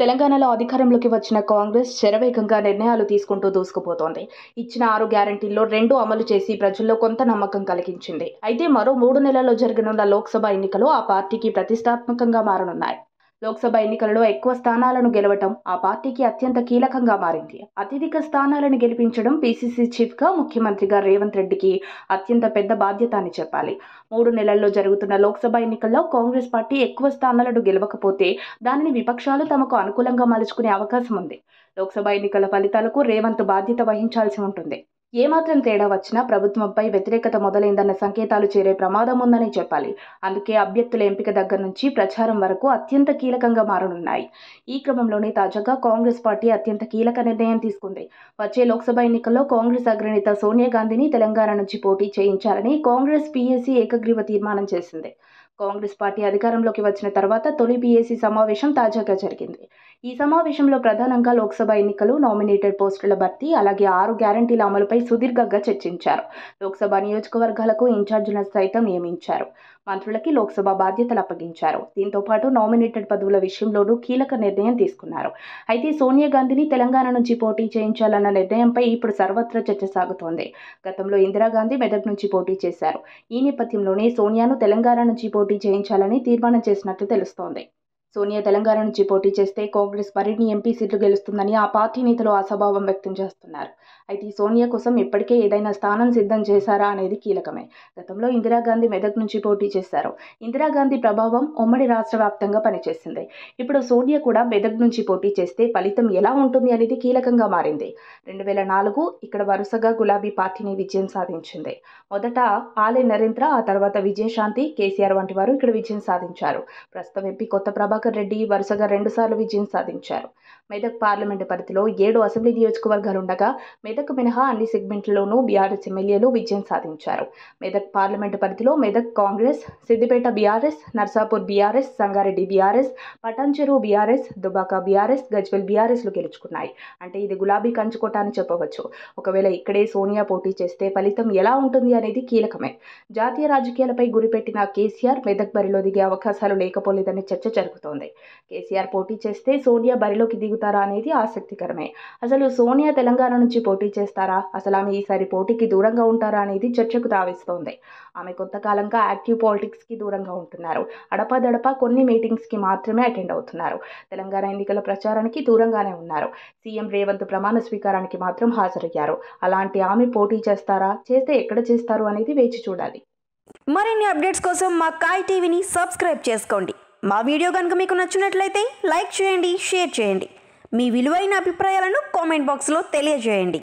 తెలంగాణలో అధికారంలోకి వచ్చిన కాంగ్రెస్ శరవేగంగా నిర్ణయాలు తీసుకుంటూ దూసుకుపోతోంది. ఇచ్చిన 6 గ్యారంటీల్లో 2 అమలు చేసి ప్రజల్లో కొంత నమ్మకం కలిగించింది. అయితే మరో 3 నెలల్లో జరగనున్న లోక్సభ ఎన్నికలు ఆ పార్టీకి ప్రతిష్టాత్మకంగా మారనున్నాయి. లోక్సభ ఎన్నికలలో ఎక్కువ స్థానాలను గెలవటం ఆ పార్టీకి అత్యంత కీలకంగా మారింది. అత్యధిక స్థానాలను గెలిపించడం పీసీసీ చీఫ్గా ముఖ్యమంత్రిగా రేవంత్ రెడ్డికి అత్యంత పెద్ద బాధ్యత అని చెప్పాలి. 3 నెలల్లో జరుగుతున్న లోక్సభ ఎన్నికల్లో కాంగ్రెస్ పార్టీ ఎక్కువ స్థానాలను గెలవకపోతే దానిని విపక్షాలు తమకు అనుకూలంగా మలుచుకునే అవకాశం ఉంది. లోక్సభ ఎన్నికల ఫలితాలకు రేవంత్ బాధ్యత వహించాల్సి ఉంటుంది. ఏమాత్రం తేడా వచ్చినా ప్రభుత్వంపై వ్యతిరేకత మొదలైందన్న సంకేతాలు చేరే ప్రమాదం ఉందని చెప్పాలి. అందుకే అభ్యర్థుల ఎంపిక దగ్గర నుంచి ప్రచారం వరకు అత్యంత కీలకంగా మారనున్నాయి. ఈ క్రమంలోనే తాజాగా కాంగ్రెస్ పార్టీ అత్యంత కీలక నిర్ణయం తీసుకుంది. వచ్చే లోక్సభ ఎన్నికల్లో కాంగ్రెస్ అగ్రనేత సోనియా గాంధీని తెలంగాణ నుంచి పోటీ చేయించాలని కాంగ్రెస్ పీఏసీ ఏకగ్రీవ తీర్మానం చేసింది. కాంగ్రెస్ పార్టీ అధికారంలోకి వచ్చిన తర్వాత తొలి పీఏసీ సమావేశం తాజాగా జరిగింది. ఈ సమావేశంలో ప్రధానంగా లోక్సభ ఎన్నికలు, నామినేటెడ్ పోస్టుల భర్తీ, అలాగే 6 గ్యారంటీల అమలుపై సుదీర్ఘంగా చర్చించారు. లోక్సభ నియోజకవర్గాలకు ఇన్ఛార్జీలను సైతం నియమించారు. మంత్రులకి లోక్సభ బాధ్యతలు అప్పగించారు. దీంతో పాటు నామినేటెడ్ పదవుల విషయంలోనూ కీలక నిర్ణయం తీసుకున్నారు. అయితే సోనియా గాంధీని తెలంగాణ నుంచి పోటీ చేయించాలన్న నిర్ణయంపై ఇప్పుడు సర్వత్రా చర్చ సాగుతోంది. గతంలో ఇందిరాగాంధీ మెదక్ నుంచి పోటీ చేశారు. ఈ నేపథ్యంలోనే సోనియాను తెలంగాణ నుంచి పోటీ చేయించాలని తీర్మానం చేసినట్లు తెలుస్తోంది. సోనియా తెలంగాణ నుంచి పోటీ చేస్తే కాంగ్రెస్ మరిన్ని ఎంపీ సీట్లు గెలుస్తుందని ఆ పార్టీ నేతలు ఆశాభావం వ్యక్తం చేస్తున్నారు. అయితే సోనియా కోసం ఇప్పటికే ఏదైనా స్థానం సిద్ధం చేశారా అనేది కీలకమే. గతంలో ఇందిరాగాంధీ మెదక్ నుంచి పోటీ చేశారు. ఇందిరాగాంధీ ప్రభావం ఉమ్మడి రాష్ట్ర వ్యాప్తంగా పనిచేసింది. ఇప్పుడు సోనియా కూడా మెదక్ నుంచి పోటీ చేస్తే ఫలితం ఎలా ఉంటుంది అనేది కీలకంగా మారింది. 2004 ఇక్కడ వరుసగా గులాబీ పార్టీని విజయం సాధించింది. మొదట ఆలే నరేంద్ర, ఆ తర్వాత విజయశాంతి, కేసీఆర్ వంటి వారు ఇక్కడ విజయం సాధించారు. ప్రస్తుతం ఎంపీ కొత్త ప్రభాకర్ రెడ్డి వరుసగా 2 సార్లు విజయం సాధించారు. మెదక్ పార్లమెంటు పరిధిలో 7 అసెంబ్లీ నియోజకవర్గాలుండగా మెదక్ మినహా అన్ని సెగ్మెంట్లలోనూ బీఆర్ఎస్ ఎమ్మెల్యేలు విజయం సాధించారు. మెదక్ పార్లమెంటు పరిధిలో Medak Congress, Siddipet BRS, Narsapur BRS, Sangareddy BRS, Patancheru BRS, Dubbaka BRS, Gajwel బీఆర్ఎస్లు గెలుచుకున్నాయి. అంటే ఇది గులాబీ కంచుకోట అని చెప్పవచ్చు. ఒకవేళ ఇక్కడే సోనియా పోటీ చేస్తే ఫలితం ఎలా ఉంటుంది అనేది కీలకమే. జాతీయ రాజకీయాలపై గురిపెట్టిన కేసీఆర్ మెదక్ బరిలో దిగే అవకాశాలు లేకపోలేదని చర్చ జరుగుతోంది. కేసీఆర్ పోటీ చేస్తే సోనియా బరిలోకి దిగుతారా అనేది ఆసక్తికరమే. అసలు సోనియా తెలంగాణ నుంచి పోటీ చేస్తారా? అసలు ఆమె ఈసారి పోటీకి దూరంగా ఉంటారా అనేది చర్చకు తావిస్తోంది. ఆమె కొంతకాలంగా యాక్టివ్ పాలిటిక్స్కి దూరంగా ఉంటున్నారు. అడపాదడపా కొన్ని మీటింగ్స్కి మాత్రమే అటెండ్ అవుతున్నారు. తెలంగాణ ఎన్నికల ప్రచారానికి దూరంగానే ఉన్నారు. సీఎం రేవంత్ ప్రమాణ స్వీకారానికి మాత్రం హాజరయ్యారు. అలాంటి ఆమె పోటీ చేస్తారా? చేస్తే ఎక్కడ చేస్తారు అనేది వేచి చూడాలి. మరిన్ని అప్డేట్స్ కోసం మా కాయ్ టీవీని సబ్స్క్రైబ్ చేసుకోండి. మా వీడియో కనుక మీకు నచ్చినట్లయితే లైక్ చేయండి, షేర్ చేయండి. మీ విలువైన అభిప్రాయాలను కామెంట్ బాక్స్లో తెలియజేయండి.